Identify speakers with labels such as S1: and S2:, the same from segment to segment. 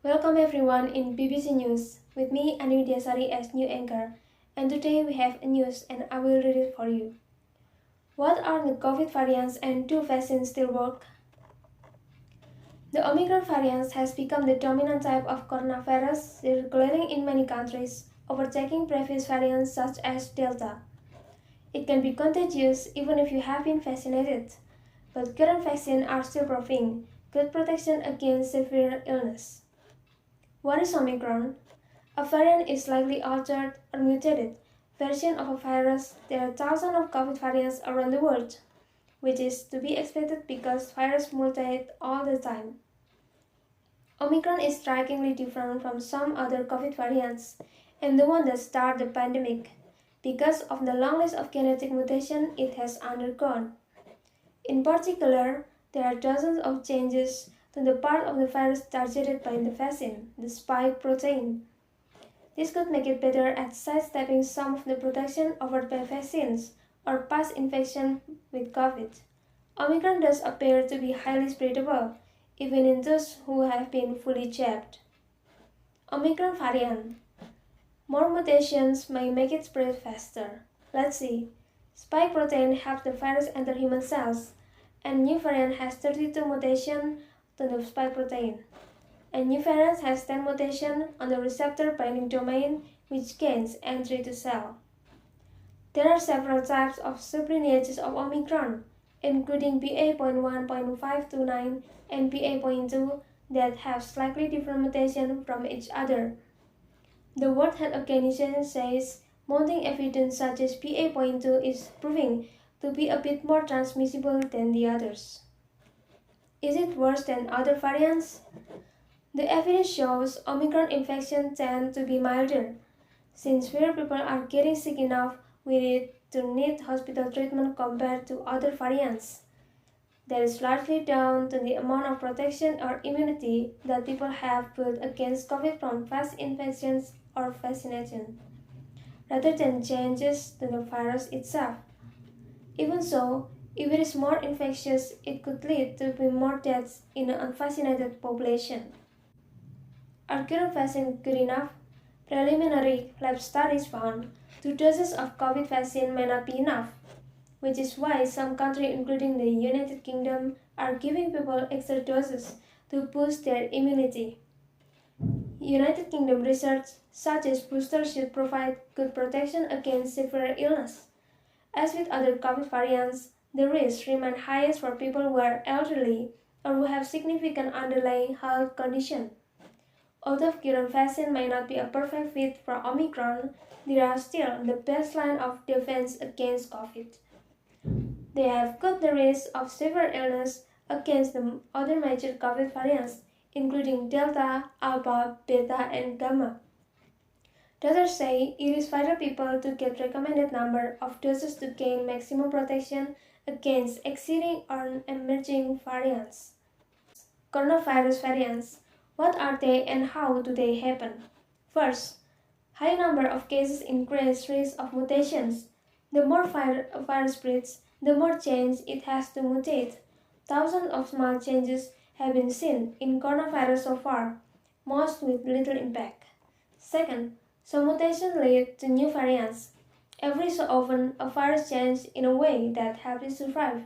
S1: Welcome everyone in BBC News. With me, Anu Desari as new anchor. And today we have a news and I will read it for you. What are the COVID variants and do vaccines still work? The Omicron variant has become the dominant type of coronavirus, circulating in many countries, overtaking previous variants such as Delta. It can be contagious even if you have been vaccinated, but current vaccines are still providing good protection against severe illness. What is Omicron? A variant is likely altered or mutated version of a virus. There are thousands of COVID variants around the world, which is to be expected because viruses mutate all the time. Omicron is strikingly different from some other COVID variants and the one that started the pandemic because of the long list of genetic mutation it has undergone. In particular, there are dozens of changes to the part of the virus targeted by the vaccine, the spike protein. This could make it better at sidestepping some of the protection offered by vaccines or past infection with COVID. Omicron does appear to be highly spreadable, even in those who have been fully jabbed. Omicron variant. More mutations may make it spread faster. Let's see. Spike protein helps the virus enter human cells, and new variant has 32 mutations to the spike protein. A new variant has 10 mutations on the receptor binding domain which gains entry to cell. There are several types of sublineages of Omicron, including BA.1.529 and BA.2 that have slightly different mutations from each other. The World Health Organization says mounting evidence suggests BA.2 is proving to be a bit more transmissible than the others. Is it worse than other variants? The evidence shows Omicron infections tend to be milder, since fewer people are getting sick enough with it to need hospital treatment compared to other variants. That is largely down to the amount of protection or immunity that people have built against COVID from past infections or vaccination, rather than changes to the virus itself. Even so, if it is more infectious, it could lead to more deaths in an unvaccinated population. Are current vaccines good enough? Preliminary lab studies found 2 doses of COVID vaccine may not be enough, which is why some countries, including the United Kingdom, are giving people extra doses to boost their immunity. United Kingdom research suggests boosters should provide good protection against severe illness. As with other COVID variants, the risks remain highest for people who are elderly or who have significant underlying health conditions. Although current vaccine may not be a perfect fit for Omicron, they are still the best line of defense against COVID. They have cut the risk of severe illness against the other major COVID variants, including Delta, Alpha, Beta, and Gamma. Doctors say it is vital people to get recommended number of doses to gain maximum protection against existing or emerging variants. Coronavirus variants. What are they and how do they happen? First, high number of cases increase risk of mutations. The more virus spreads, the more chance it has to mutate. Thousands of small changes have been seen in coronavirus so far, most with little impact. Second, some mutations lead to new variants. Every so often, a virus changes in a way that helps it survive.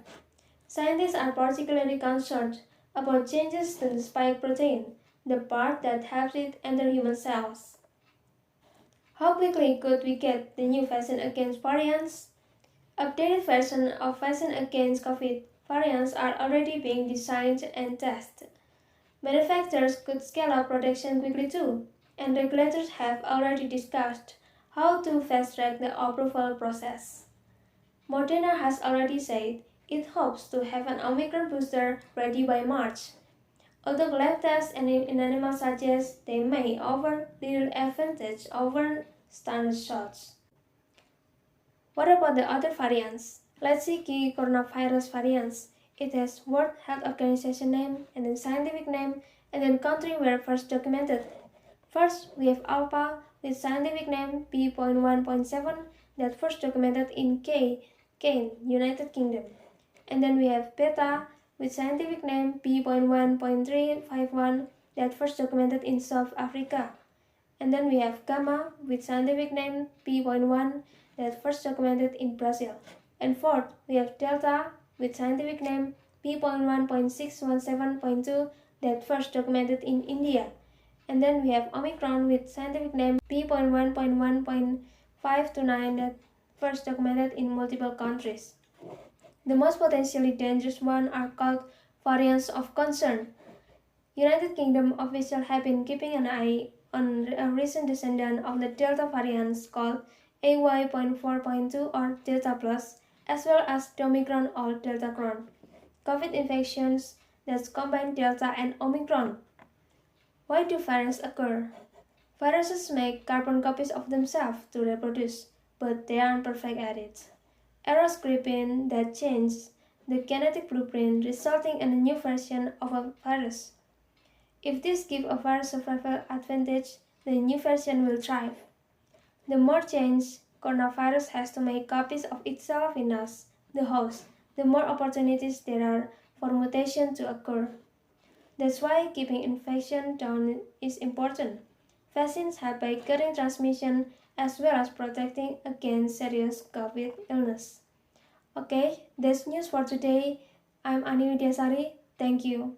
S1: Scientists are particularly concerned about changes to the spike protein, the part that helps it enter human cells. How quickly could we get the new vaccine against variants? Updated versions of vaccine against COVID variants are already being designed and tested. Manufacturers could scale up production quickly too, and regulators have already discussed how to fast-track the approval process. Moderna has already said it hopes to have an Omicron booster ready by March. Although lab tests and in animals suggest they may offer little advantage over standard shots. What about the other variants? Let's see key coronavirus variants. It has World Health Organization name and then scientific name and then country where first documented. First, we have Alpha with scientific name B.1.7 that first documented in Cairns, United Kingdom. And then we have Beta with scientific name B.1.351 that first documented in South Africa. And then we have Gamma with scientific name P.1 that first documented in Brazil. And fourth, we have Delta with scientific name P.1.617.2 that first documented in India. And then we have Omicron with scientific name P.1.1.529 that first documented in multiple countries. The most potentially dangerous ones are called variants of concern. United Kingdom officials have been keeping an eye on a recent descendant of the Delta variants called AY.4.2 or Delta Plus, as well as Omicron or Delta Cron, COVID infections that combine Delta and Omicron. Why do viruses occur? Viruses make carbon copies of themselves to reproduce, but they aren't perfect at it. Errors creep in that change the genetic blueprint, resulting in a new version of a virus. If this gives a virus survival advantage, the new version will thrive. The more change coronavirus has to make copies of itself in us, the host, the more opportunities there are for mutation to occur. That's why keeping infection down is important. Vaccines help by cutting transmission as well as protecting against serious COVID illness. Okay, that's news for today. I'm Ani Widyasari. Thank you.